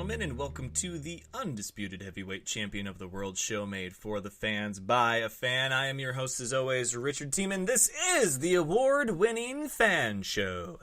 gentlemen, and welcome to the undisputed heavyweight champion of the world show made for the fans by a fan. I am your host, as always, Richard Tiemann. This is the award-winning Fan Show.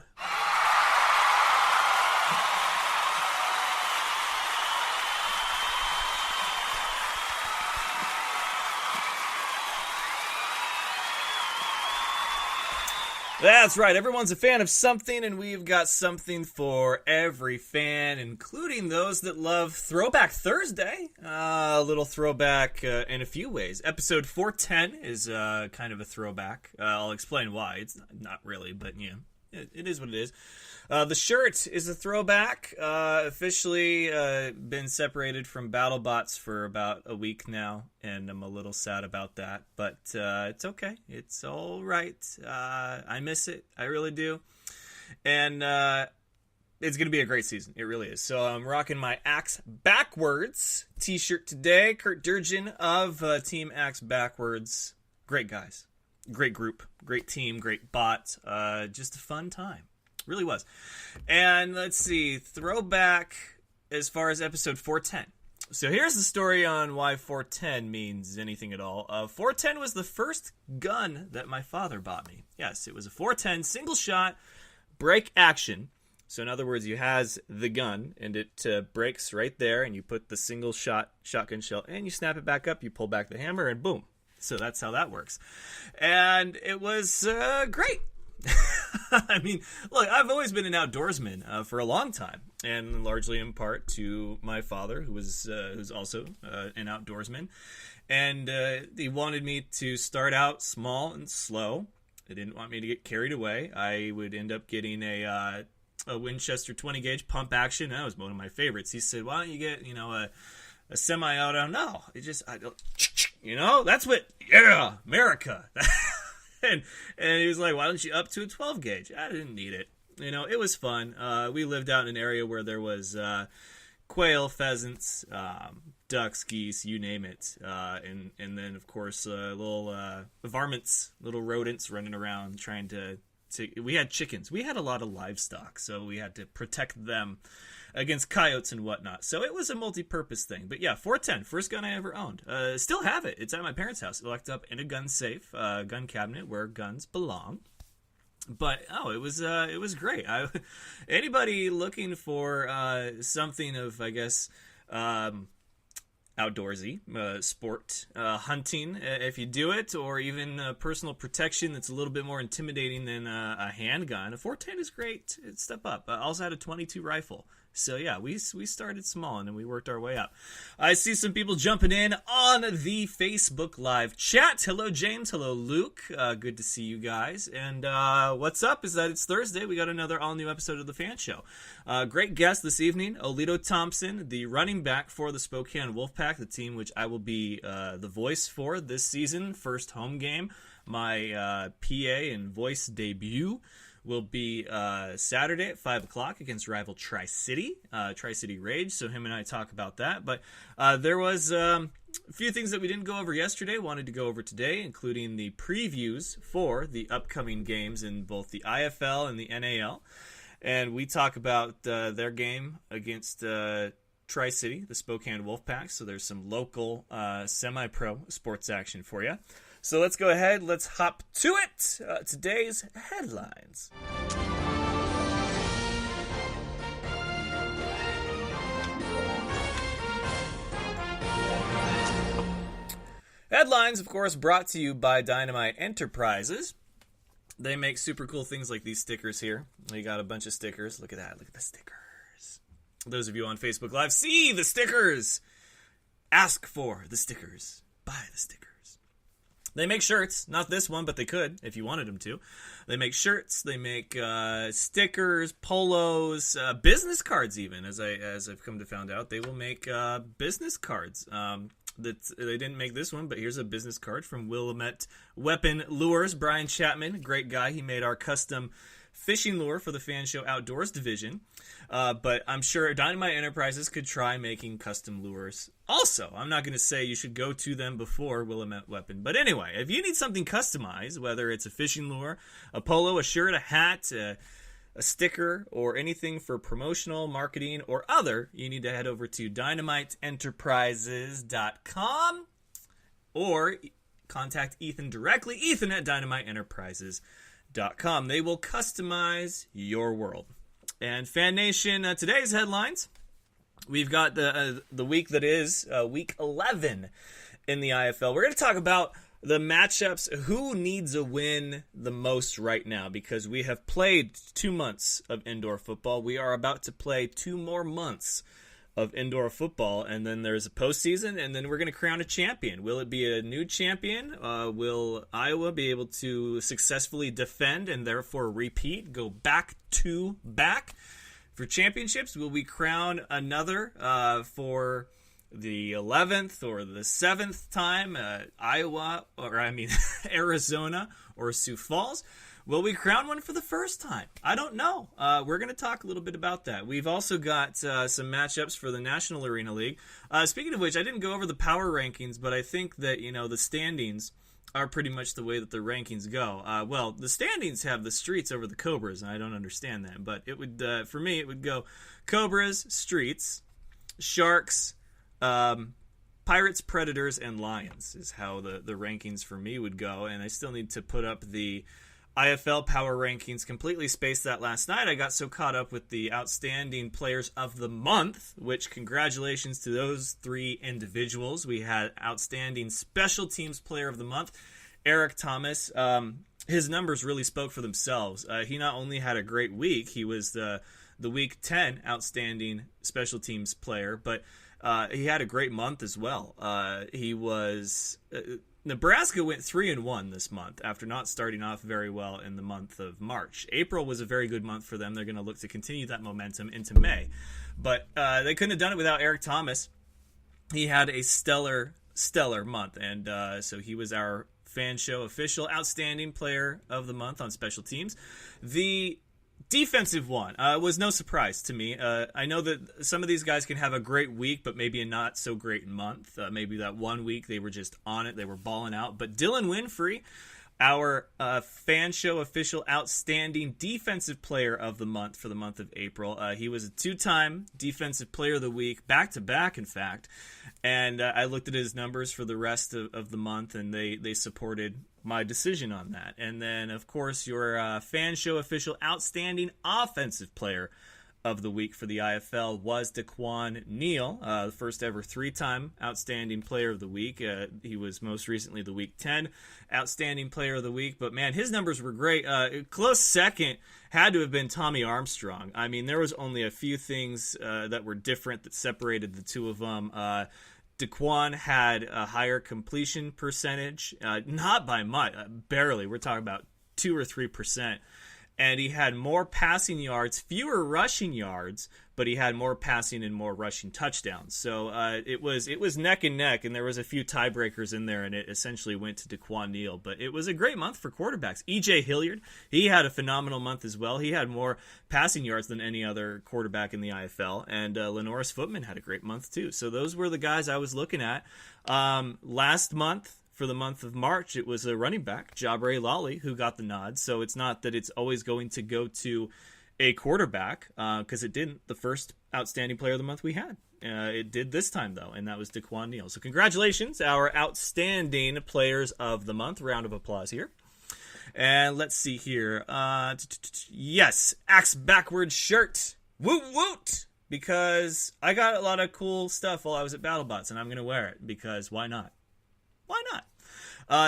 That's right, everyone's a fan of something, and we've got something for every fan, including those that love Throwback Thursday. A little throwback in a few ways. Episode 410 is kind of a throwback. I'll explain why. It's not really, but yeah, it is what it is. The shirt is a throwback. Officially been separated from BattleBots for about a week now, and I'm a little sad about that. But it's okay. It's all right. I miss it. I really do. And it's going to be a great season. It really is. So I'm rocking my Axe Backwards t-shirt today. Kurt Durgin of Team Axe Backwards. Great guys. Great group. Great team. Great bot. Just a fun time. Really was. And let's see, throwback as far as episode 410. So here's the story on why 410 means anything at all. 410 was the first gun that my father bought me. Yes, it was a 410 single shot break action. So in other words, you has the gun and it breaks right there, and you put the single shot shotgun shell and you snap it back up, you pull back the hammer, and boom. So that's how that works. And it was great. I mean, look, I've always been an outdoorsman for a long time, and largely in part to my father, who's also an outdoorsman. And he wanted me to start out small and slow. He didn't want me to get carried away. I would end up getting a Winchester 20 gauge pump action. That was one of my favorites. He said, "Why don't you get a semi-auto?" No, that's what, yeah, America. And he was like, "Why don't you up to a 12 gauge?" I didn't need it. It was fun. We lived out in an area where there was quail, pheasants, ducks, geese, you name it. And then, of course, little varmints, little rodents running around trying to... We had chickens. We had a lot of livestock, so we had to protect them against coyotes and whatnot. So it was a multi-purpose thing. But yeah, 410, first gun I ever owned. Still have it. It's at my parents' house, locked up in a gun safe, gun cabinet where guns belong. But it was great. Anybody looking for something of, I guess, outdoorsy, sport, hunting, if you do it, or even personal protection that's a little bit more intimidating than a handgun, a 410 is great. Step up. I also had a 22 rifle. So yeah, we started small and then we worked our way up. I see some people jumping in on the Facebook Live chat. Hello, James. Hello, Luke. Good to see you guys. And what's up is that it's Thursday. We got another all-new episode of The Fan Show. Great guest this evening, Olito Thompson, the running back for the Spokane Wolfpack, the team which I will be the voice for this season. First home game. My PA and voice debut will be Saturday at 5 o'clock against rival Tri-City Rage. So him and I talk about that. But there was a few things that we didn't go over yesterday, wanted to go over today, including the previews for the upcoming games in both the IFL and the NAL. And we talk about their game against Tri-City, the Spokane Wolfpack. So there's some local semi-pro sports action for you. So let's go ahead. Let's hop to it. Today's headlines. Headlines, of course, brought to you by Dynamite Enterprises. They make super cool things like these stickers here. They got a bunch of stickers. Look at that. Look at the stickers. Those of you on Facebook Live, see the stickers. Ask for the stickers. Buy the stickers. They make shirts, not this one, but they could if you wanted them to. They make shirts, they make stickers, polos, business cards even, as I've come to find out. They will make business cards. They didn't make this one, but here's a business card from Willamette Weapon Lures. Brian Chapman, great guy. He made our custom fishing lure for the Fan Show Outdoors division. But I'm sure Dynamite Enterprises could try making custom lures also. I'm not going to say you should go to them before Willamette Weapon. But anyway, if you need something customized, whether it's a fishing lure, a polo, a shirt, a hat, a sticker, or anything for promotional, marketing, or other, you need to head over to dynamiteenterprises.com or contact Ethan directly, Ethan at dynamiteenterprises.com. They will customize your world. And Fan Nation, today's headlines, we've got the week that is week 11 in the IFL. We're going to talk about the matchups, who needs a win the most right now, because we have played 2 months of indoor football. We are about to play 2 more months of indoor football, and then there's a postseason, and then we're going to crown a champion. Will it be a new champion? Will Iowa be able to successfully defend and therefore repeat, go back to back for championships? Will we crown another for the 11th or the 7th time, Arizona or Sioux Falls? Will we crown one for the first time? I don't know. We're going to talk a little bit about that. We've also got some matchups for the National Arena League. Speaking of which, I didn't go over the power rankings, but I think that, the standings are pretty much the way that the rankings go. Well, the standings have the Streets over the Cobras, and I don't understand that. But it would, for me, it would go Cobras, Streets, Sharks, Pirates, Predators, and Lions is how the rankings for me would go. And I still need to put up the IFL power rankings. Completely spaced that last night. I got so caught up with the outstanding players of the month, which congratulations to those 3 individuals. We had outstanding special teams player of the month, Eric Thomas. His numbers really spoke for themselves. He not only had a great week, he was the week 10 outstanding special teams player, but he had a great month as well. Nebraska went 3-1 this month after not starting off very well in the month of March. April was a very good month for them. They're going to look to continue that momentum into May. But they couldn't have done it without Eric Thomas. He had a stellar month, and so he was our Fan Show official outstanding player of the month on special teams. The defensive one was no surprise to me. I know that some of these guys can have a great week, but maybe a not so great month. Maybe that 1 week they were just on it, they were balling out. But Dylan Winfrey, our Fan Show official outstanding defensive player of the month for the month of April. He was a 2-time defensive player of the week, back-to-back, in fact. And I looked at his numbers for the rest of the month, and they supported my decision on that. And then, of course, your Fan Show official outstanding offensive player of the week for the IFL was Daquan Neal, the first ever 3-time outstanding player of the week. He was most recently the week 10 outstanding player of the week. But, man, his numbers were great. Close second had to have been Tommy Armstrong. I mean, there was only a few things that were different that separated the two of them. Daquan had a higher completion percentage, not by much, barely. We're talking about 2 or 3%. And he had more passing yards, fewer rushing yards, but he had more passing and more rushing touchdowns. So it was neck and neck, and there was a few tiebreakers in there, and it essentially went to Daquan Neal. But it was a great month for quarterbacks. E.J. Hilliard, he had a phenomenal month as well. He had more passing yards than any other quarterback in the IFL, and Lenoris Footman had a great month too. So those were the guys I was looking at. Last month, for the month of March, it was a running back, Jabre Lawley, who got the nod. So it's not that it's always going to go to a quarterback, because it didn't the first outstanding player of the month we had. It did this time, though, and that was Daquan Neal. So congratulations, our outstanding players of the month. Round of applause here. And let's see here. Yes, Axe Backwards shirt. Woot woot! Because I got a lot of cool stuff while I was at BattleBots, and I'm going to wear it, because why not? Why not?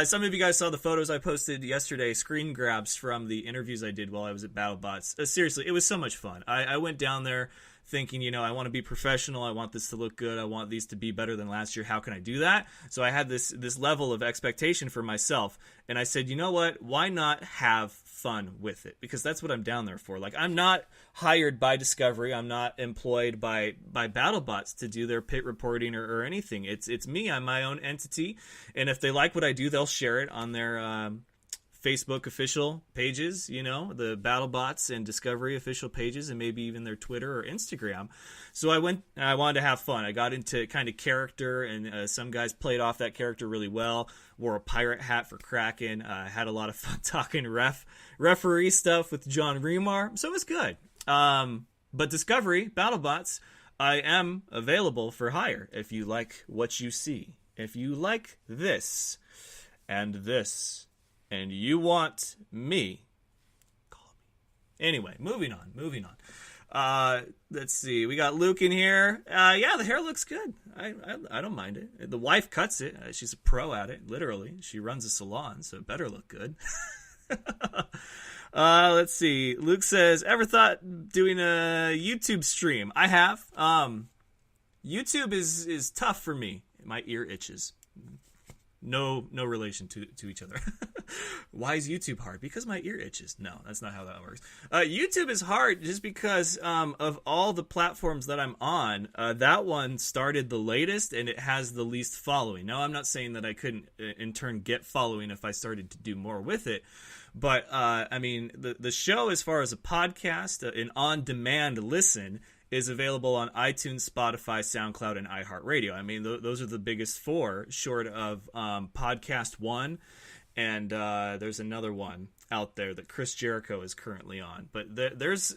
Some of you guys saw the photos I posted yesterday, screen grabs from the interviews I did while I was at BattleBots. Seriously, it was so much fun. I went down there thinking, I want to be professional. I want this to look good. I want these to be better than last year. How can I do that? So I had this level of expectation for myself. And I said, you know what? Why not have fun with it? Because that's what I'm down there for. Like, I'm not hired by Discovery. I'm not employed by BattleBots to do their pit reporting or anything. It's me. I'm my own entity. And if they like what I do, they'll share it on their Facebook official pages, you know, the BattleBots and Discovery official pages, and maybe even their Twitter or Instagram. So I wanted to have fun. I got into kind of character, and some guys played off that character really well. Wore a pirate hat for Kraken. Had a lot of fun talking referee stuff with John Remar. So it was good. But Discovery, BattleBots, I am available for hire if you like what you see. If you like this and this, and you want me, call me. Anyway, moving on. Let's see. We got Luke in here. Yeah, the hair looks good. I don't mind it. The wife cuts it. She's a pro at it, literally. She runs a salon, so it better look good. Let's see. Luke says, ever thought doing a YouTube stream? I have. YouTube is tough for me. My ear itches. No relation to each other. Why is YouTube hard? Because my ear itches. No, that's not how that works. YouTube is hard just because of all the platforms that I'm on. That one started the latest, and it has the least following. Now, I'm not saying that I couldn't, in turn, get following if I started to do more with it. But, I mean, the show, as far as a podcast, an on-demand listen, is available on iTunes, Spotify, SoundCloud, and iHeartRadio. I mean, those are the biggest four, short of Podcast One, and there's another one out there that Chris Jericho is currently on. But there's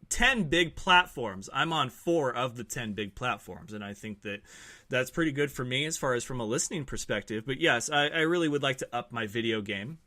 10 big platforms. I'm on 4 of the 10 big platforms, and I think that's pretty good for me as far as from a listening perspective. But yes, I really would like to up my video game,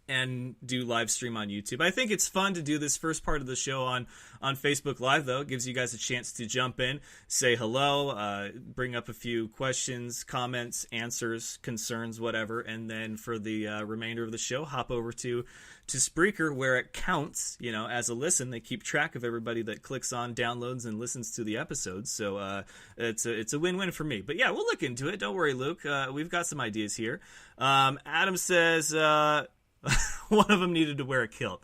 and do live stream on YouTube. I think it's fun to do this first part of the show on Facebook Live, though. It gives you guys a chance to jump in, say hello, bring up a few questions, comments, answers, concerns, whatever, and then for the remainder of the show, hop over to Spreaker, where it counts, you know, as a listen. They keep track of everybody that clicks on, downloads, and listens to the episodes, so it's a win-win for me. But yeah, we'll look into it. Don't worry, Luke. We've got some ideas here. Adam says... one of them needed to wear a kilt.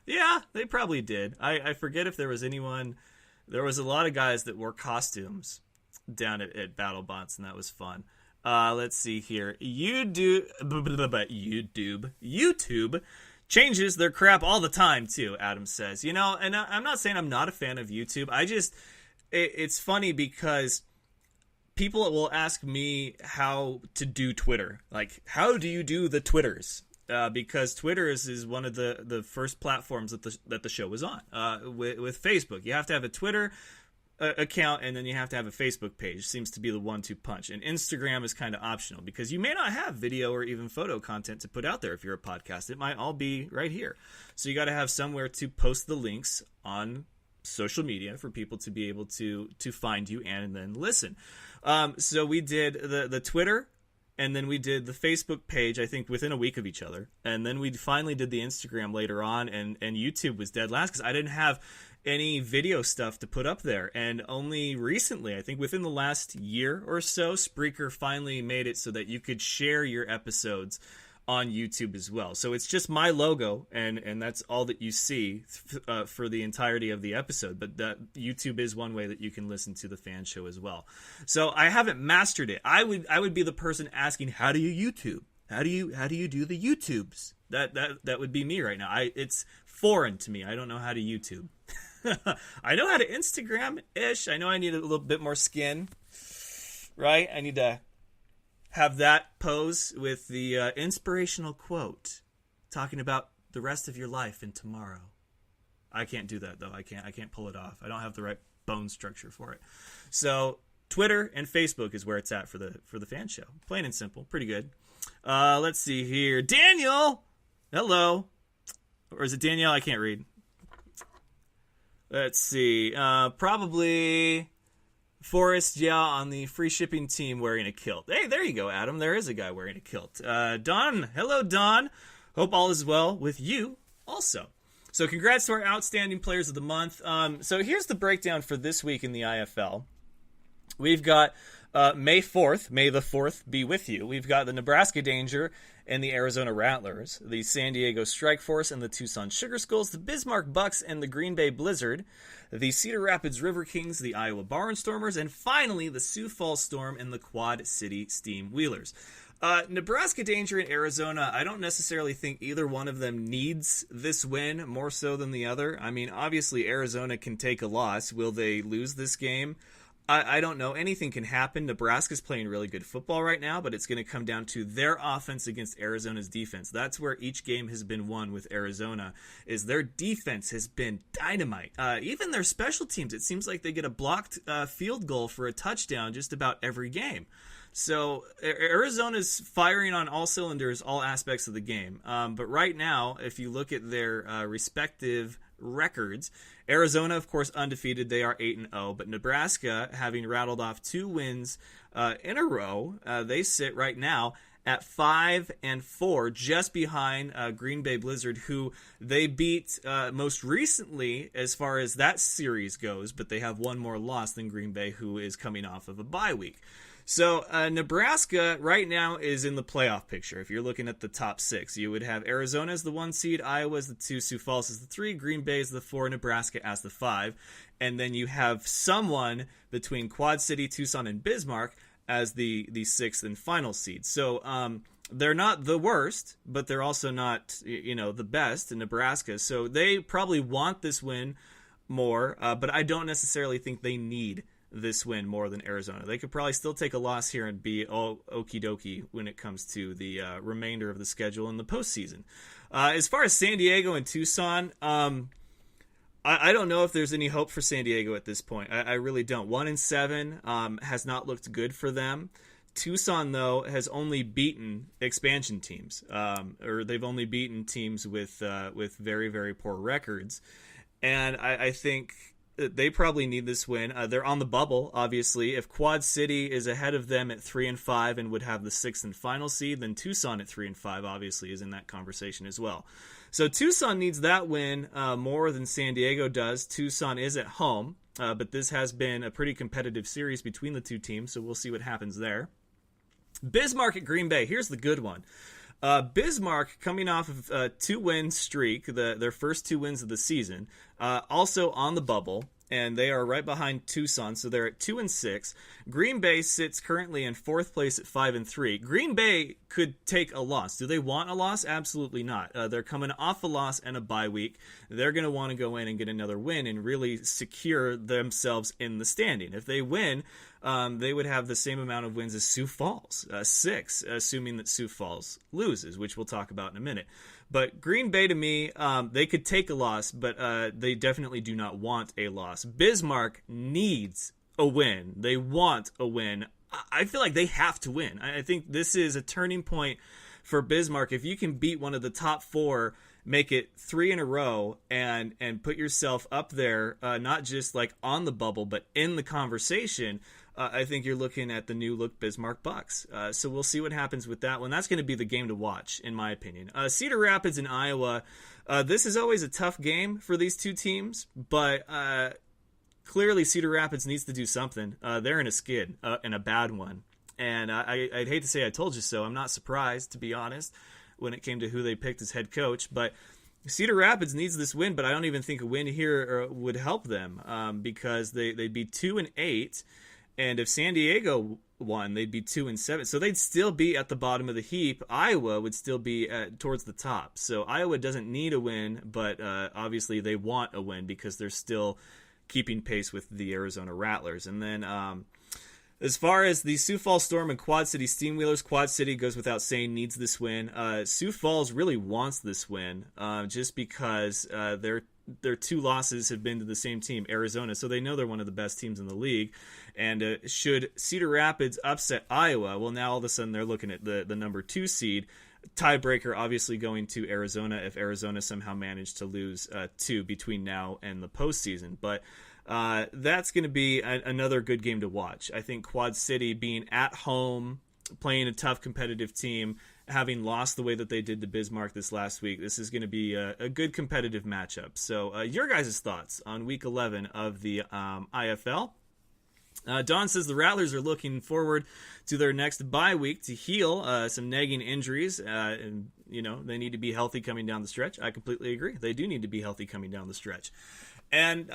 Yeah, they probably did. I forget if there was anyone. There was a lot of guys that wore costumes down at BattleBots, and that was fun. Let's see here. YouTube changes their crap all the time too, Adam says. You know, and I'm not saying I'm not a fan of YouTube. It's funny because people will ask me how to do Twitter. Like, how do you do the Twitters? Because Twitter is one of the first platforms that the show was on. With Facebook, you have to have a Twitter account, and then you have to have a Facebook page. Seems to be the 1-2 punch. And Instagram is kind of optional because you may not have video or even photo content to put out there if you're a podcast. It might all be right here. So you got to have somewhere to post the links on social media for people to be able to find you and then listen. So we did the Twitter. And then we did the Facebook page, I think, within a week of each other. And then we finally did the Instagram later on, and YouTube was dead last because I didn't have any video stuff to put up there. And only recently, I think within the last year or so, Spreaker finally made it so that you could share your episodes on YouTube as well. So it's just my logo, and that's all that you see for the entirety of the episode. But that YouTube is one way that you can listen to the fan show as well. So I haven't mastered it. I would be the person asking, how do you YouTube? How do you do the YouTubes? That would be me right now. It's foreign to me. I don't know how to YouTube. I know how to Instagram-ish. I know I need a little bit more skin, right? I need to have that pose with the inspirational quote talking about the rest of your life and tomorrow. I can't do that, though. I can't pull it off. I don't have the right bone structure for it. So Twitter and Facebook is where it's at for the fan show. Plain and simple. Pretty good. Let's see here. Daniel! Hello. Or is it Danielle? I can't read. Let's see. Probably... Forrest, yeah, on the free shipping team wearing a kilt. Hey, there you go, Adam. There is a guy wearing a kilt. Don, hello, Don. Hope all is well with you also. So congrats to our outstanding players of the month. So here's the breakdown for this week in the IFL. We've got May 4th. May the 4th be with you. We've got the Nebraska Danger and the Arizona Rattlers, the San Diego Strike Force and the Tucson Sugar Skulls, the Bismarck Bucks and the Green Bay Blizzard, the Cedar Rapids River Kings, the Iowa Barnstormers, and finally the Sioux Falls Storm and the Quad City Steam Wheelers. Nebraska Danger and Arizona, I don't necessarily think either one of them needs this win more so than the other. I mean, obviously Arizona can take a loss. Will they lose this game? I don't know. Anything can happen. Nebraska's playing really good football right now, but it's going to come down to their offense against Arizona's defense. That's where each game has been won with Arizona, is their defense has been dynamite. Even their special teams, it seems like they get a blocked field goal for a touchdown just about every game. So Arizona's firing on all cylinders, all aspects of the game. But right now, if you look at their respective records, Arizona, of course, undefeated. They are 8-0. But Nebraska, having rattled off 2 wins in a row, they sit right now at 5-4, just behind Green Bay Blizzard, who they beat most recently as far as that series goes. But they have one more loss than Green Bay, who is coming off of a bye week. So Nebraska right now is in the playoff picture. If you're looking at the top 6, you would have Arizona as the 1 seed, Iowa as the 2, Sioux Falls as the 3, Green Bay as the 4, Nebraska as the 5. And then you have someone between Quad City, Tucson, and Bismarck as the 6th and final seed. So they're not the worst, but they're also not, the best in Nebraska. So they probably want this win more, but I don't necessarily think they need this win more than Arizona. They could probably still take a loss here and be okie dokie when it comes to the remainder of the schedule in the postseason. As far as San Diego and Tucson, I don't know if there's any hope for San Diego at this point. I really don't. 1-7 has not looked good for them. Tucson, though, has only beaten expansion teams, or they've only beaten teams with very, very poor records. And I think they probably need this win. They're on the bubble, obviously. If Quad City is ahead of them at 3-5 and would have the 6th and final seed, then Tucson at 3-5 obviously is in that conversation as well. So Tucson needs that win more than San Diego does. Tucson is at home, but this has been a pretty competitive series between the two teams, so we'll see what happens there. Bismarck at Green Bay. Here's the good one. Bismarck coming off of a 2-win streak, their first 2 wins of the season, also on the bubble, and they are right behind Tucson, so they're at 2-6. Green Bay sits currently in 4th place at 5-3. Green Bay could take a loss. Do they want a loss? Absolutely not. They're coming off a loss and a bye week. They're going to want to go in and get another win and really secure themselves in the standing. If they win, they would have the same amount of wins as Sioux Falls, 6, assuming that Sioux Falls loses, which we'll talk about in a minute. But Green Bay, to me, they could take a loss, but they definitely do not want a loss. Bismarck needs a win. They want a win. I feel like they have to win. I think this is a turning point for Bismarck. If you can beat one of the top 4, make it 3 in a row, and put yourself up there, not just like on the bubble, but in the conversation, I think you're looking at the new look Bismarck Bucks. So we'll see what happens with that one. That's going to be the game to watch, in my opinion. Cedar Rapids and Iowa. This is always a tough game for these two teams, but clearly Cedar Rapids needs to do something. They're in a skid, and a bad one. And I'd hate to say I told you so. I'm not surprised, to be honest, when it came to who they picked as head coach. But Cedar Rapids needs this win, but I don't even think a win here would help them because they'd be 2-8. And if San Diego won, they'd be 2-7. So they'd still be at the bottom of the heap. Iowa would still be towards the top. So Iowa doesn't need a win, but obviously they want a win because they're still keeping pace with the Arizona Rattlers. And then as far as the Sioux Falls Storm and Quad City Steamwheelers, Quad City goes without saying needs this win. Sioux Falls really wants this win just because their 2 losses have been to the same team, Arizona, so they know they're one of the best teams in the league. And should Cedar Rapids upset Iowa, well, now all of a sudden they're looking at the number 2 seed. Tiebreaker obviously going to Arizona if Arizona somehow managed to lose 2 between now and the postseason. But that's going to be another good game to watch. I think Quad City being at home, playing a tough competitive team, having lost the way that they did to Bismarck this last week, this is going to be a good competitive matchup. So your guys' thoughts on Week 11 of the IFL? Don says the Rattlers are looking forward to their next bye week to heal some nagging injuries. And, they need to be healthy coming down the stretch. I completely agree. They do need to be healthy coming down the stretch. And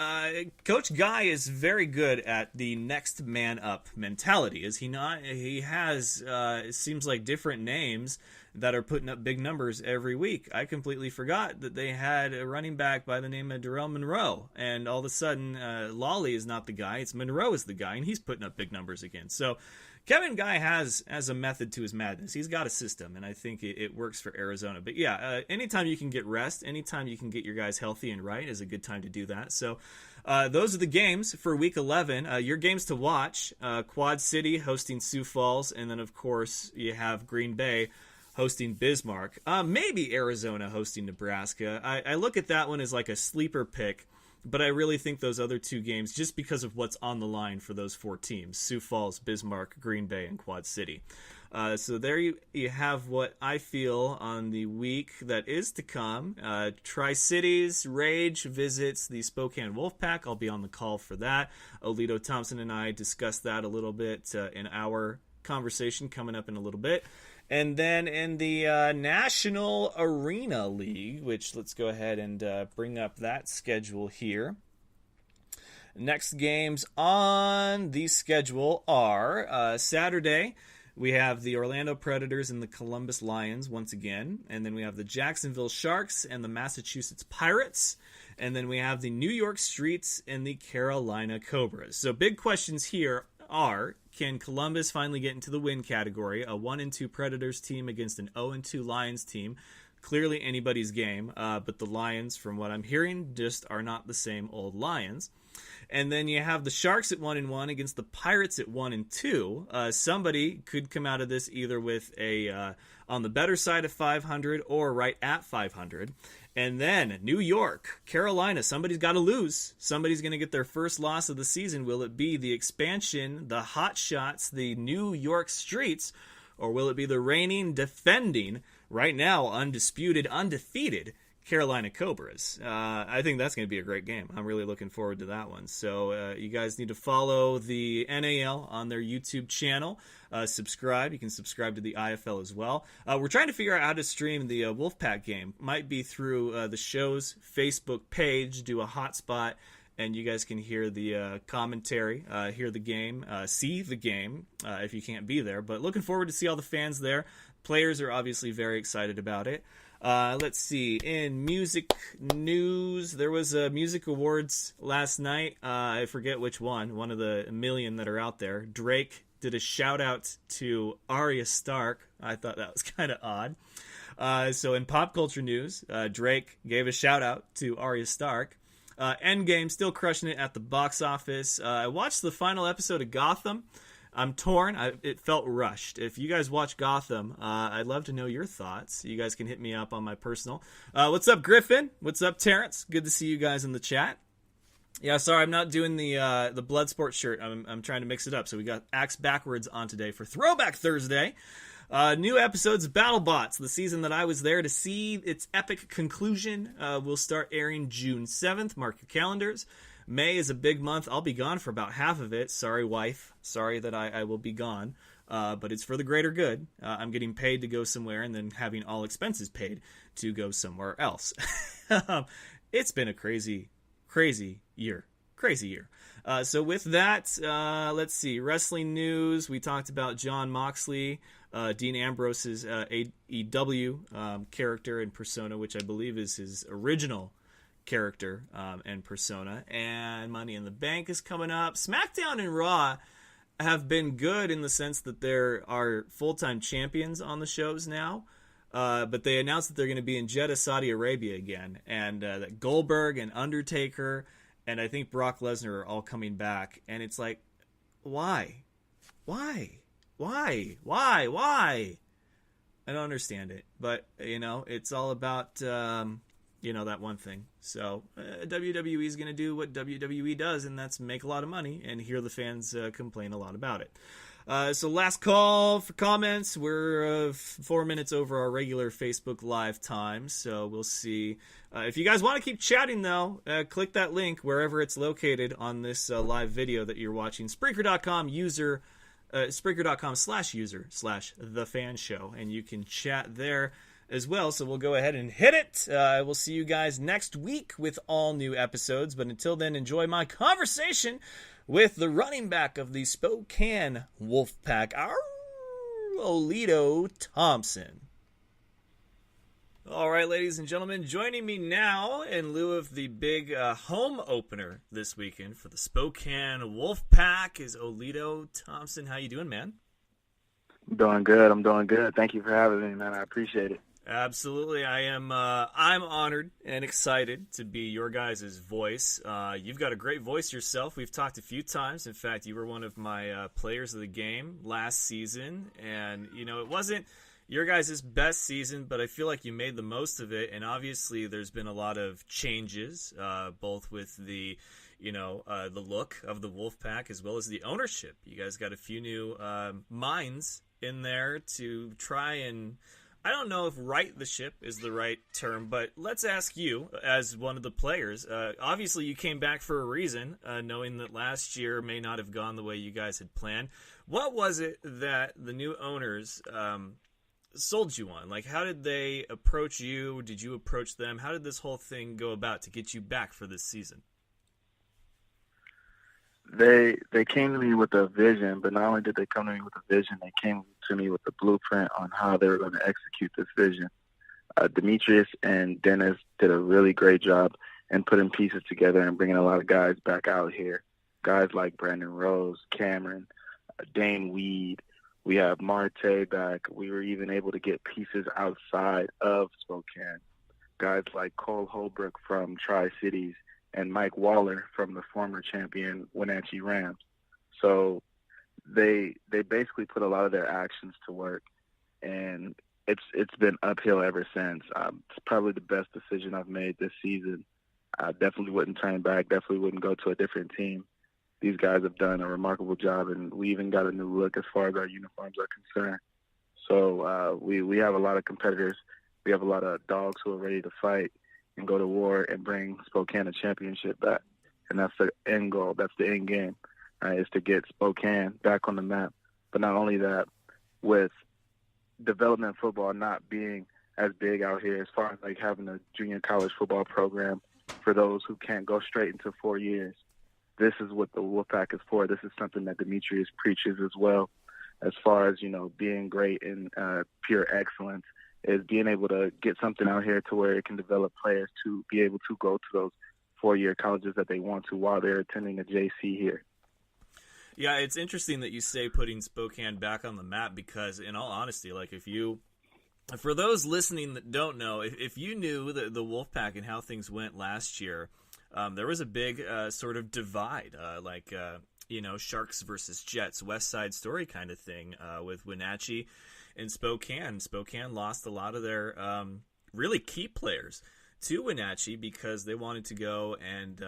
Coach Guy is very good at the next man up mentality, is he not? He has, it seems like, different names that are putting up big numbers every week. I completely forgot that they had a running back by the name of Darrell Monroe, and all of a sudden Lawley is not the guy, it's Monroe is the guy, and he's putting up big numbers again. So Kevin Guy has a method to his madness. He's got a system, and I think it works for Arizona. But yeah, anytime you can get rest, anytime you can get your guys healthy and right is a good time to do that. So those are the games for Week 11. Your games to watch, Quad City hosting Sioux Falls, and then, of course, you have Green Bay hosting Bismarck. Maybe Arizona hosting Nebraska. I look at that one as like a sleeper pick. But I really think those other two games, just because of what's on the line for those four teams, Sioux Falls, Bismarck, Green Bay, and Quad City. So there you have what I feel on the week that is to come. Tri-Cities Rage visits the Spokane Wolfpack. I'll be on the call for that. Olito Thompson and I discussed that a little bit in our conversation coming up in a little bit. And then in the National Arena League, which let's go ahead and bring up that schedule here. Next games on the schedule are Saturday. We have the Orlando Predators and the Columbus Lions once again. And then we have the Jacksonville Sharks and the Massachusetts Pirates. And then we have the New York Streets and the Carolina Cobras. So big questions here are, can Columbus finally get into the win category? A 1-2 Predators team against an 0-2 Lions team. Clearly anybody's game, but the Lions, from what I'm hearing, just are not the same old Lions. And then you have the Sharks at 1-1 against the Pirates at 1-2. Somebody could come out of this either with a on the better side of 500 or right at 500. And then New York, Carolina, somebody's got to lose. Somebody's going to get their first loss of the season. Will it be the expansion, the hot shots, the New York Streets, or will it be the reigning, defending, right now undisputed, undefeated Carolina Cobras? I think that's going to be a great game. I'm really looking forward to that one. So you guys need to follow the NAL on their YouTube channel. Subscribe. You can subscribe to the IFL as well. We're trying to figure out how to stream the Wolfpack game. Might be through the show's Facebook page. Do a hotspot, and you guys can hear the commentary, hear the game, see the game if you can't be there. But looking forward to see all the fans there. Players are obviously very excited about it. Let's see. In music news, there was a music awards last night. I forget which one of the million that are out there. Drake did a shout out to Arya Stark. I thought that was kind of odd. So in pop culture news, Drake gave a shout out to Arya Stark. Endgame still crushing it at the box office. I watched the final episode of Gotham. I'm torn. It felt rushed. If you guys watch Gotham, I'd love to know your thoughts. You guys can hit me up on my personal. What's up, Griffin? What's up, Terrence? Good to see you guys in the chat. Yeah, sorry, I'm not doing the Bloodsport shirt. I'm trying to mix it up. So we got Axe Backwards on today for Throwback Thursday. New episodes of BattleBots, the season that I was there to see its epic conclusion, will start airing June 7th. Mark your calendars. May is a big month. I'll be gone for about half of it. Sorry, wife. Sorry that I will be gone. But it's for the greater good. I'm getting paid to go somewhere and then having all expenses paid to go somewhere else. It's been a crazy year. Crazy year. So with that, let's see. Wrestling news. We talked about Jon Moxley, Dean Ambrose's AEW character and persona, which I believe is his original character and persona. And Money in the Bank is coming up. SmackDown and Raw have been good in the sense that there are full-time champions on the shows now. But they announced that they're going to be in Jeddah, Saudi Arabia again. And that Goldberg and Undertaker and I think Brock Lesnar are all coming back. And it's like, why? I don't understand it. But, it's all about, that one thing. So WWE is going to do what WWE does, and that's make a lot of money and hear the fans complain a lot about it. So last call for comments. We're 4 minutes over our regular Facebook Live time, so we'll see. If you guys want to keep chatting, though, click that link wherever it's located on this live video that you're watching. Spreaker.com Spreaker.com/user/The Fan Show, and you can chat there as well. So we'll go ahead and hit it. We'll see you guys next week with all new episodes. But until then, enjoy my conversation with the running back of the Spokane Wolfpack, our Olito Thompson. All right, ladies and gentlemen, joining me now in lieu of the big home opener this weekend for the Spokane Wolfpack is Olito Thompson. How you doing, man? I'm doing good. I'm doing good. Thank you for having me, man. I appreciate it. Absolutely. I am. I'm honored and excited to be your guys' voice. You've got a great voice yourself. We've talked a few times. In fact, you were one of my players of the game last season, and it wasn't your guys' best season, but I feel like you made the most of it. And obviously, there's been a lot of changes, both with the look of the Wolfpack as well as the ownership. You guys got a few new minds in there to try and, I don't know if right the ship is the right term, but let's ask you as one of the players. Obviously, you came back for a reason, knowing that last year may not have gone the way you guys had planned. What was it that the new owners sold you on? Like, how did they approach you? Did you approach them? How did this whole thing go about to get you back for this season? They came to me with a vision, but not only did they come to me with a vision, they came to me with a blueprint on how they were going to execute this vision. Demetrius and Dennis did a really great job in putting pieces together and bringing a lot of guys back out here. Guys like Brandon Rose, Cameron, Dane Weed. We have Marte back. We were even able to get pieces outside of Spokane. Guys like Cole Holbrook from Tri-Cities and Mike Waller from the former champion Wenatchee Rams. So they basically put a lot of their actions to work, and it's been uphill ever since. It's probably the best decision I've made this season. I definitely wouldn't turn back, definitely wouldn't go to a different team. These guys have done a remarkable job, and we even got a new look as far as our uniforms are concerned. So we have a lot of competitors. We have a lot of dogs who are ready to fight and go to war and bring Spokane a championship back. And that's the end goal. That's the end game, is to get Spokane back on the map. But not only that, with development football not being as big out here as far as like having a junior college football program for those who can't go straight into 4 years, this is what the Wolfpack is for. This is something that Demetrius preaches as well, as far as, being great in pure excellence, is being able to get something out here to where it can develop players to be able to go to those 4-year colleges that they want to while they're attending a JC here. Yeah, it's interesting that you say putting Spokane back on the map, because in all honesty, like for those listening that don't know, if you knew the Wolfpack and how things went last year, there was a big sort of divide, Sharks versus Jets, West Side Story kind of thing with Wenatchee and Spokane. Spokane lost a lot of their really key players to Wenatchee because they wanted to go and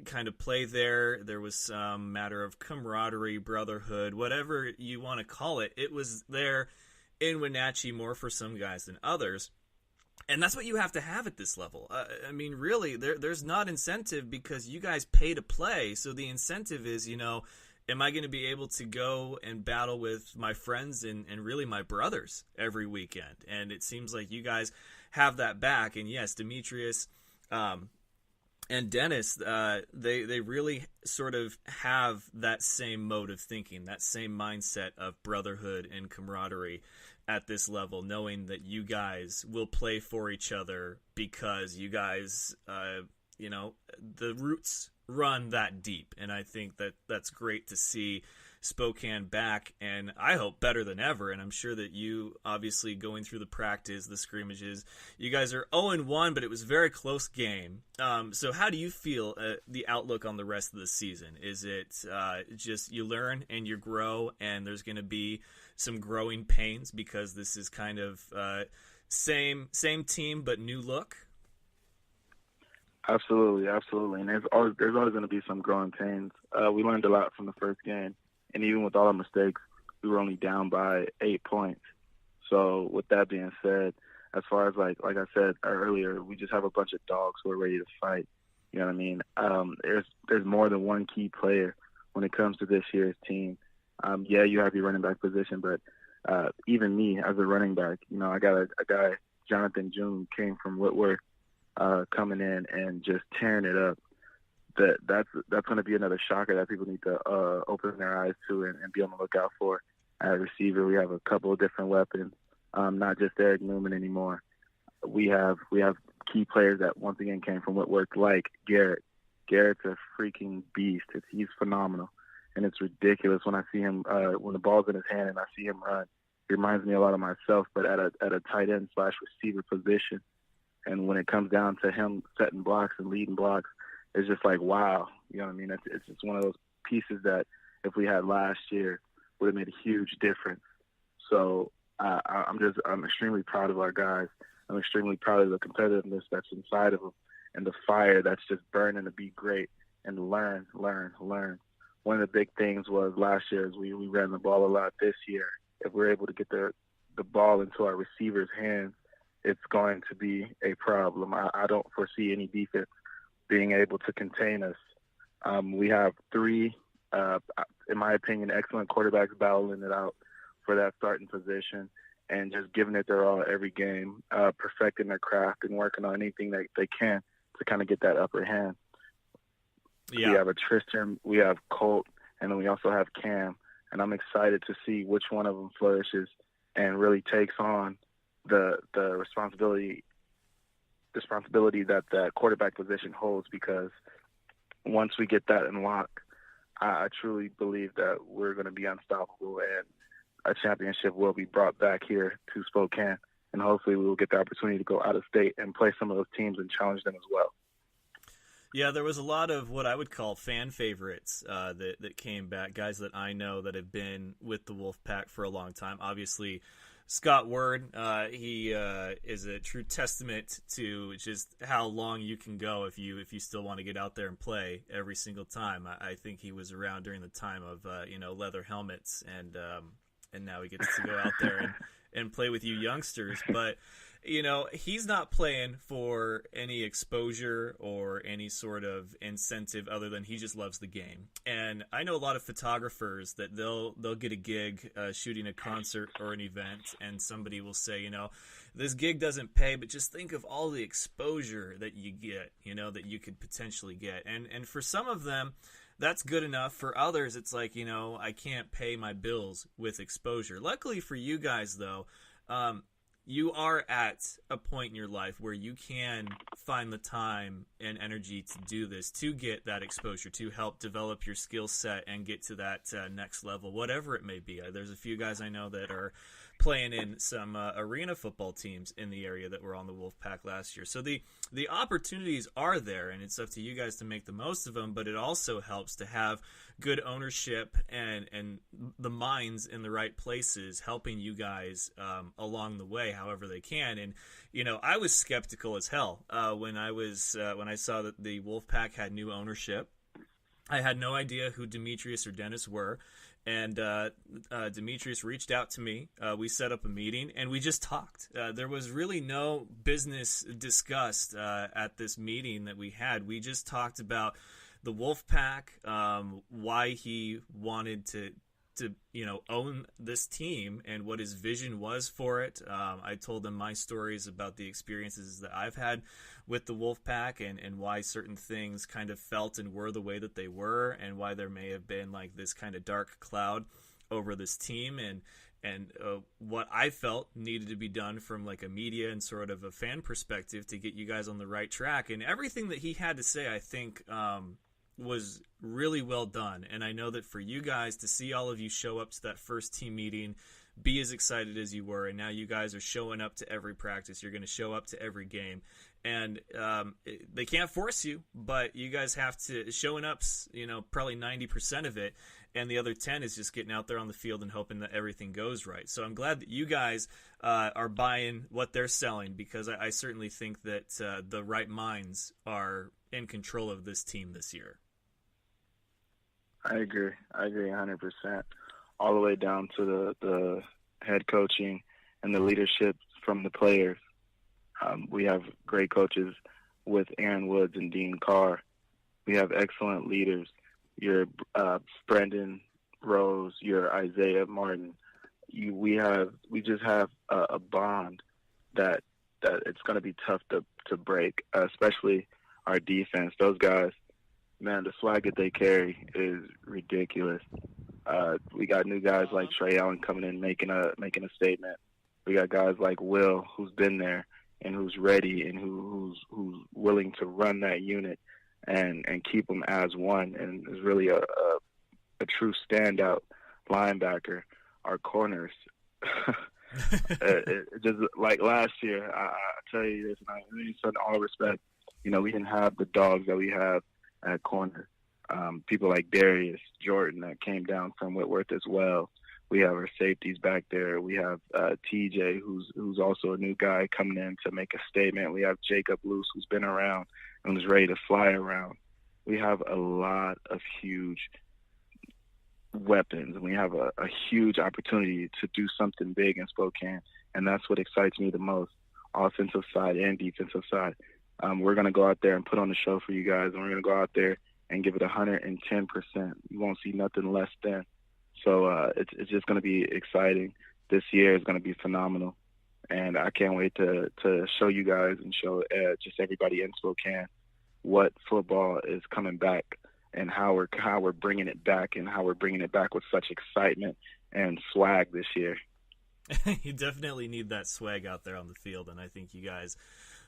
kind of play there. There was some matter of camaraderie, brotherhood, whatever you want to call it. It was there in Wenatchee more for some guys than others. And that's what you have to have at this level. Really, there's not incentive because you guys pay to play. So the incentive is, am I going to be able to go and battle with my friends and really my brothers every weekend? And it seems like you guys have that back. And yes, Demetrius and Dennis, they really sort of have that same mode of thinking, that same mindset of brotherhood and camaraderie at this level, knowing that you guys will play for each other because you guys, the roots run that deep. And I think that that's great to see Spokane back, and I hope better than ever. And I'm sure that you, obviously going through the practice, the scrimmages, you guys are 0-1, but it was a very close game. So how do you feel the outlook on the rest of the season? Is it just you learn and you grow, and there's going to be some growing pains because this is kind of same team but new look? Absolutely. And there's always going to be some growing pains. We learned a lot from the first game, and even with all our mistakes, we were only down by 8 points. So with that being said, as far as like I said earlier, we just have a bunch of dogs who are ready to fight. You know what I mean? There's more than one key player when it comes to this year's team. You have your running back position, but even me as a running back, I got a guy Jonathan June came from Whitworth, coming in and just tearing it up. That's going to be another shocker that people need to open their eyes to and be on the lookout for. At receiver, we have a couple of different weapons, not just Eric Newman anymore. We have key players that once again came from Whitworth, like Garrett. Garrett's a freaking beast. He's phenomenal, and it's ridiculous when I see him when the ball's in his hand and I see him run. He reminds me a lot of myself, but at a tight end / receiver position. And when it comes down to him setting blocks and leading blocks, it's just like, wow. You know what I mean? It's just one of those pieces that if we had last year would have made a huge difference. So I'm extremely proud of our guys. I'm extremely proud of the competitiveness that's inside of them and the fire that's just burning to be great and learn. One of the big things was last year is we ran the ball a lot. This year, if we're able to get the ball into our receivers' hands, it's going to be a problem. I don't foresee any defense being able to contain us. We have three, in my opinion, excellent quarterbacks battling it out for that starting position and just giving it their all every game, perfecting their craft and working on anything that they can to kind of get that upper hand. Yeah. We have a Tristan, we have Colt, and then we also have Cam. And I'm excited to see which one of them flourishes and really takes on the responsibility that that quarterback position holds, because once we get that unlocked, I truly believe that we're going to be unstoppable and a championship will be brought back here to Spokane. And hopefully we will get the opportunity to go out of state and play some of those teams and challenge them as well. Yeah, there was a lot of what I would call fan favorites that came back, guys that I know that have been with the Wolfpack for a long time. Obviously, Scott Word, he is a true testament to just how long you can go if you still want to get out there and play every single time. I think he was around during the time of leather helmets, and now he gets to go out there and play with you youngsters. But he's not playing for any exposure or any sort of incentive other than he just loves the game. And I know a lot of photographers that they'll get a gig shooting a concert or an event, and somebody will say, this gig doesn't pay, but just think of all the exposure that you get, that you could potentially get. And for some of them, that's good enough. For others, it's like, I can't pay my bills with exposure. Luckily for you guys, though, you are at a point in your life where you can find the time and energy to do this, to get that exposure, to help develop your skill set and get to that next level, whatever it may be. There's a few guys I know that are playing in some arena football teams in the area that were on the Wolfpack last year. So the opportunities are there, and it's up to you guys to make the most of them, but it also helps to have good ownership and the minds in the right places helping you guys along the way however they can. And I was skeptical as hell when I saw that the Wolfpack had new ownership. I had no idea who Demetrius or Dennis were, and Demetrius reached out to me. We set up a meeting, and we just talked. There was really no business discussed at this meeting that we had. We just talked about the Wolfpack, why he wanted to own this team and what his vision was for it. I told them my stories about the experiences that I've had with the Wolfpack and why certain things kind of felt and were the way that they were, and why there may have been like this kind of dark cloud over this team, and what I felt needed to be done from like a media and sort of a fan perspective to get you guys on the right track. And everything that he had to say, I think, was really well done. And I know that for you guys to see all of you show up to that first team meeting, be as excited as you were, and now you guys are showing up to every practice, you're going to show up to every game, and they can't force you, but you guys have to, showing up's probably 90% of it, and the other 10 is just getting out there on the field and hoping that everything goes right. So I'm glad that you guys are buying what they're selling, because I certainly think that the right minds are in control of this team this year. I agree 100%, all the way down to the head coaching and the leadership from the players. We have great coaches with Aaron Woods and Dean Carr. We have excellent leaders. Your Brendan Rose, your Isaiah Martin. We just have a bond that that it's going to be tough to break, especially our defense. Those guys, man, the swag that they carry is ridiculous. We got new guys like Trey Allen coming in making a statement. We got guys like Will, who's been there and who's ready and who's willing to run that unit and keep them as one, and is really a true standout linebacker. Our corners, it just like last year, I tell you this, and I mean this in all respect, we didn't have the dogs that we have at corner. People like Darius Jordan that came down from Whitworth as well. We have our safeties back there. We have TJ, who's also a new guy coming in to make a statement. We have Jacob Luce, who's been around and was ready to fly around. We have a lot of huge weapons, and we have a huge opportunity to do something big in Spokane, and that's what excites me the most, offensive side and defensive side. We're going to go out there and put on a show for you guys, and we're going to go out there and give it 110%. You won't see nothing less than. So it's just going to be exciting. This year is going to be phenomenal, and I can't wait to show you guys and show just everybody in Spokane what football is coming back and how we're bringing it back, and how we're bringing it back with such excitement and swag this year. You definitely need that swag out there on the field, and I think you guys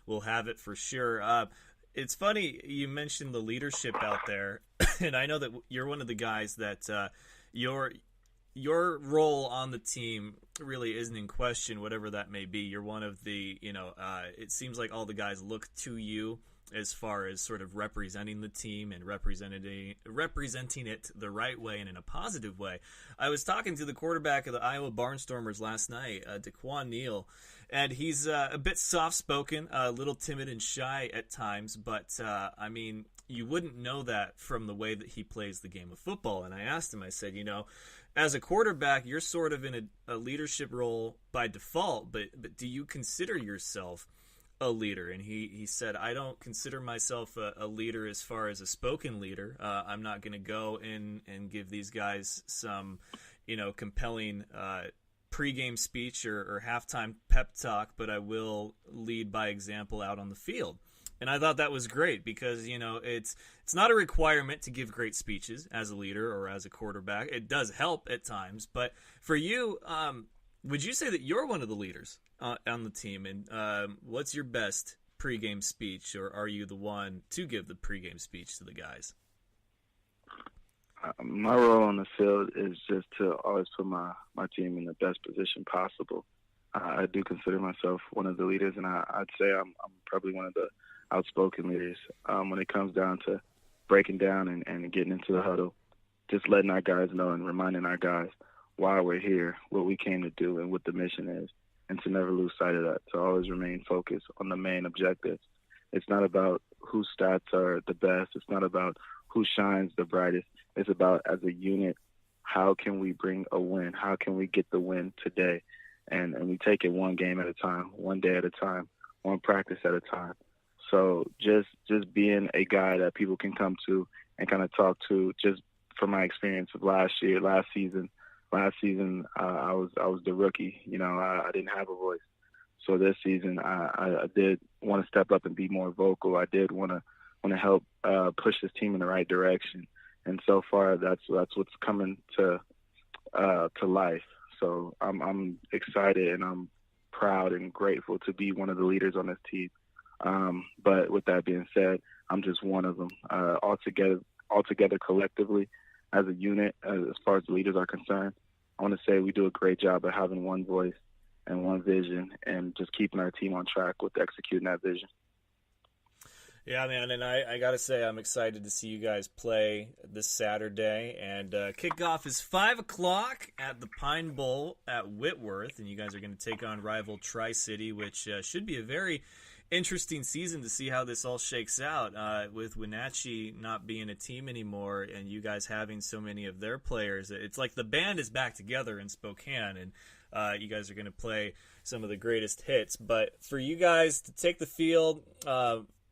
will have it for sure. It's funny you mentioned the leadership out there, and I know that you're one of the guys that your role on the team really isn't in question, whatever that may be. You're one of the, it seems like all the guys look to you as far as sort of representing the team and representing it the right way and in a positive way. I was talking to the quarterback of the Iowa Barnstormers last night, DeQuan Neal, and he's a bit soft-spoken, a little timid and shy at times, but, you wouldn't know that from the way that he plays the game of football. And I asked him, I said, as a quarterback, you're sort of in a leadership role by default, but do you consider yourself a leader? And he said, I don't consider myself a leader as far as a spoken leader. I'm not going to go in and give these guys some, compelling pregame speech or halftime pep talk, but I will lead by example out on the field. And I thought that was great because, it's not a requirement to give great speeches as a leader or as a quarterback. It does help at times. But for you, would you say that you're one of the leaders on the team? And what's your best pregame speech, or are you the one to give the pregame speech to the guys? My role on the field is just to always put my team in the best position possible. I do consider myself one of the leaders, and I'd say I'm probably one of the outspoken leaders when it comes down to breaking down and getting into the huddle, just letting our guys know and reminding our guys why we're here, what we came to do, and what the mission is, and to never lose sight of that, to always remain focused on the main objectives. It's not about whose stats are the best. It's not about who shines the brightest. It's about, as a unit, how can we bring a win? How can we get the win today? And we take it one game at a time, one day at a time, one practice at a time. So just being a guy that people can come to and kind of talk to, just from my experience of last season, I was the rookie. I didn't have a voice. So this season, I did want to step up and be more vocal. I did want to help push this team in the right direction. And so far, that's what's coming to life. So I'm excited and I'm proud and grateful to be one of the leaders on this team. But with that being said, I'm just one of them. Altogether collectively, as a unit, as far as the leaders are concerned, I want to say we do a great job of having one voice and one vision, and just keeping our team on track with executing that vision. Yeah, man, and I got to say I'm excited to see you guys play this Saturday. And kickoff is 5 o'clock at the Pine Bowl at Whitworth, and you guys are going to take on rival Tri-City, which should be a very interesting season to see how this all shakes out, with Wenatchee not being a team anymore and you guys having so many of their players. It's like the band is back together in Spokane, and you guys are going to play some of the greatest hits. But for you guys to take the field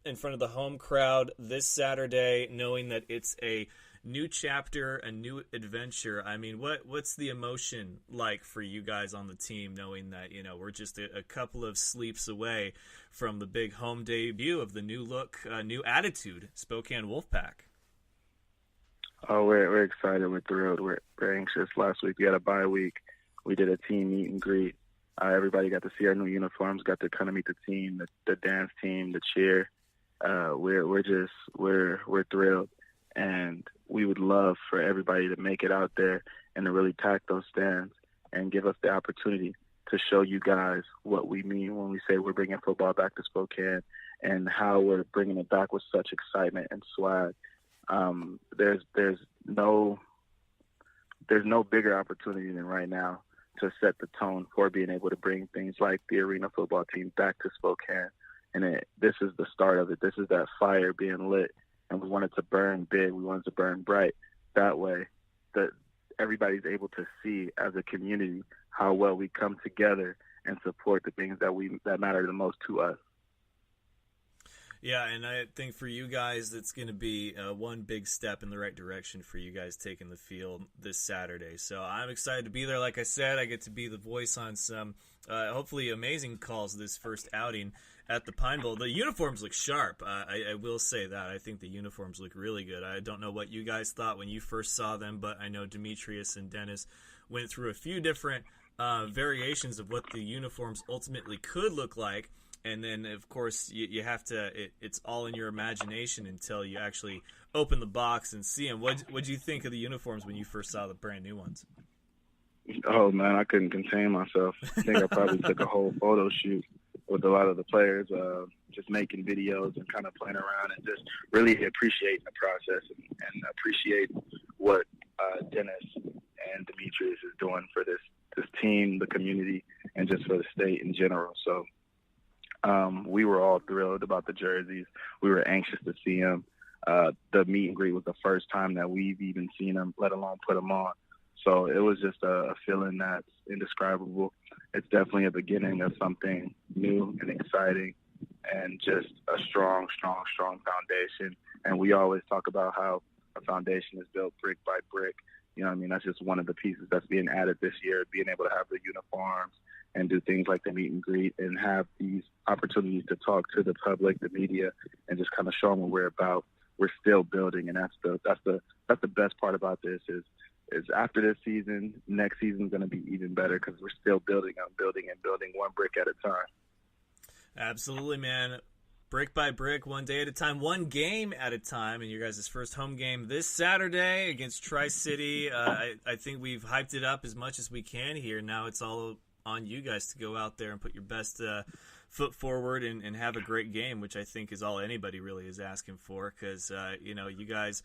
in front of the home crowd this Saturday, knowing that it's a new chapter, a new adventure. I mean, what's the emotion like for you guys on the team, knowing that, we're just a couple of sleeps away from the big home debut of the new look, new attitude Spokane Wolfpack? Oh, we're excited. We're thrilled. We're anxious. Last week we had a bye week. We did a team meet and greet. Everybody got to see our new uniforms, got to kind of meet the team, the dance team, the cheer. We're thrilled, and we would love for everybody to make it out there and to really pack those stands and give us the opportunity to show you guys what we mean when we say we're bringing football back to Spokane and how we're bringing it back with such excitement and swag. There's no bigger opportunity than right now to set the tone for being able to bring things like the arena football team back to Spokane. And this is the start of it. This is that fire being lit, and we want it to burn big. We want it to burn bright. That way that everybody's able to see as a community how well we come together and support the things that matter the most to us. Yeah, and I think for you guys, it's going to be one big step in the right direction for you guys taking the field this Saturday. So I'm excited to be there. Like I said, I get to be the voice on some hopefully amazing calls this first outing at the Pine Bowl. The uniforms look sharp. I will say that. I think the uniforms look really good. I don't know what you guys thought when you first saw them, but I know Demetrius and Dennis went through a few different variations of what the uniforms ultimately could look like. And then, of course, you have to. It's all in your imagination until you actually open the box and see them. What'd you think of the uniforms when you first saw the brand new ones? Oh man, I couldn't contain myself. I think I probably took a whole photo shoot with a lot of the players, just making videos and kind of playing around and just really appreciating the process and appreciate what Dennis and Demetrius is doing for this team, the community, and just for the state in general. So. We were all thrilled about the jerseys. We were anxious to see them. The meet and greet was the first time that we've even seen them, let alone put them on. So it was just a feeling that's indescribable. It's definitely a beginning of something new and exciting and just a strong foundation. And we always talk about how a foundation is built brick by brick. You know what I mean? That's just one of the pieces that's being added this year, being able to have the uniforms and do things like the meet and greet and have these opportunities to talk to the public, the media, and just kind of show them what we're about. We're still building, and that's the best part about this is after this season, next season's going to be even better because we're still building one brick at a time. Absolutely, man. Brick by brick, one day at a time, one game at a time. And your guys' first home game this Saturday against Tri-City. I think we've hyped it up as much as we can here. Now it's all on you guys to go out there and put your best foot forward and have a great game, which I think is all anybody really is asking for because, you guys,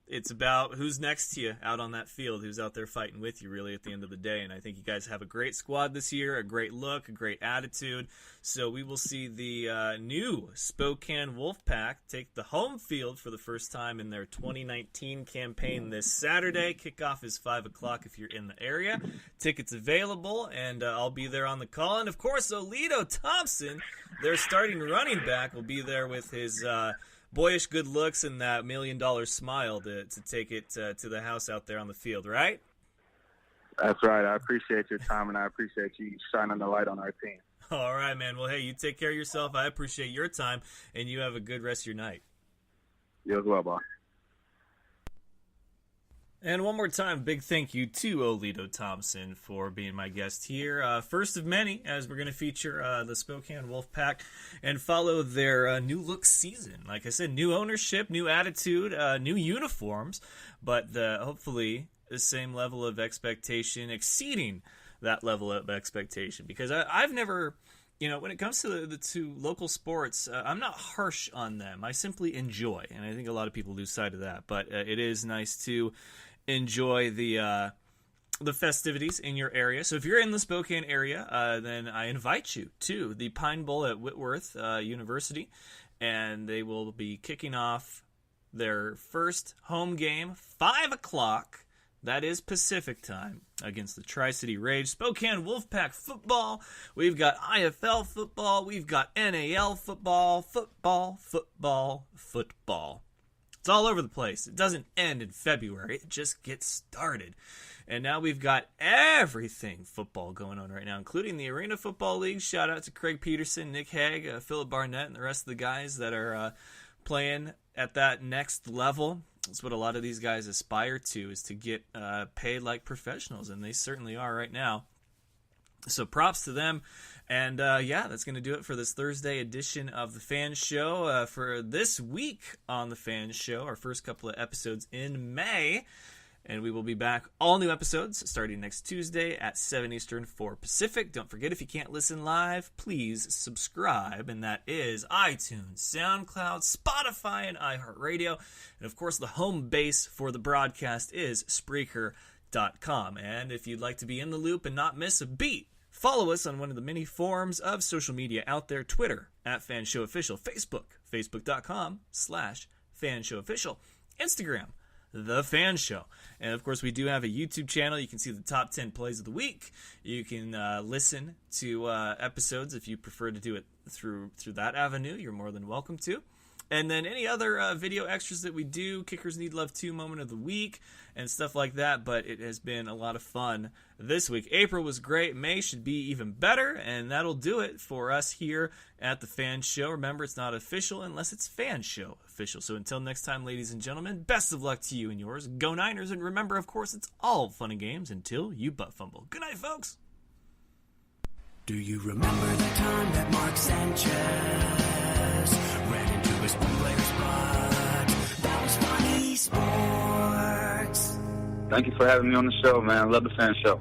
it's about who's next to you out on that field, who's out there fighting with you really at the end of the day. And I think you guys have a great squad this year, a great look, a great attitude. So we will see the new Spokane Wolfpack take the home field for the first time in their 2019 campaign this Saturday. Kickoff is 5 o'clock if you're in the area. Tickets available, and I'll be there on the call. And, of course, Olito Thompson, their starting running back, will be there with his boyish good looks and that $1 million smile to take it to the house out there on the field, right? That's right. I appreciate your time, and I appreciate you shining the light on our team. All right, man. Well, hey, you take care of yourself. I appreciate your time, and you have a good rest of your night. You as well, boss. And one more time, big thank you to Olito Thompson for being my guest here. First of many, as we're going to feature the Spokane Wolfpack and follow their new look season. Like I said, new ownership, new attitude, new uniforms, but hopefully the same level of expectation, exceeding that level of expectation. Because I've never, when it comes to the two local sports, I'm not harsh on them. I simply enjoy, and I think a lot of people lose sight of that. But it is nice to enjoy the festivities in your area. So if you're in the Spokane area, then I invite you to the Pine Bowl at Whitworth University, and they will be kicking off their first home game, 5 o'clock. That is Pacific time against the Tri-City Rage. Spokane Wolfpack football. We've got IFL football. We've got NAL football. It's all over the place. It doesn't end in February. It just gets started. And now we've got everything football going on right now, including the Arena Football League. Shout out to Craig Peterson, Nick Hague, Philip Barnett, and the rest of the guys that are playing at that next level. That's what a lot of these guys aspire to, is to get paid like professionals, and they certainly are right now. So props to them. And yeah, that's going to do it for this Thursday edition of the F.A.N. Show. For this week on the F.A.N. Show, our first couple of episodes in May. And we will be back, all new episodes, starting next Tuesday at 7 Eastern, 4 Pacific. Don't forget, if you can't listen live, please subscribe. And that is iTunes, SoundCloud, Spotify, and iHeartRadio. And of course, the home base for the broadcast is Spreaker.com. And if you'd like to be in the loop and not miss a beat, follow us on one of the many forms of social media out there. Twitter, @FanShowOfficial. Facebook, Facebook.com/FanShowOfficial. Instagram, The F.A.N. Show. And of course, we do have a YouTube channel. You can see the top 10 plays of the week. You can listen to episodes if you prefer to do it through that avenue. You're more than welcome to. And then any other video extras that we do, Kickers Need Love 2 Moment of the Week, and stuff like that. But it has been a lot of fun this week. April was great. May should be even better. And that'll do it for us here at the F.A.N. Show. Remember, it's not official unless it's F.A.N. Show official. So until next time, ladies and gentlemen, best of luck to you and yours. Go Niners. And remember, of course, it's all fun and games until you butt fumble. Good night, folks. Do you remember the time that Mark Sanchez ran into his own player's butt? That was funny sports. Thank you for having me on the show, man. I love the F.A.N. Show.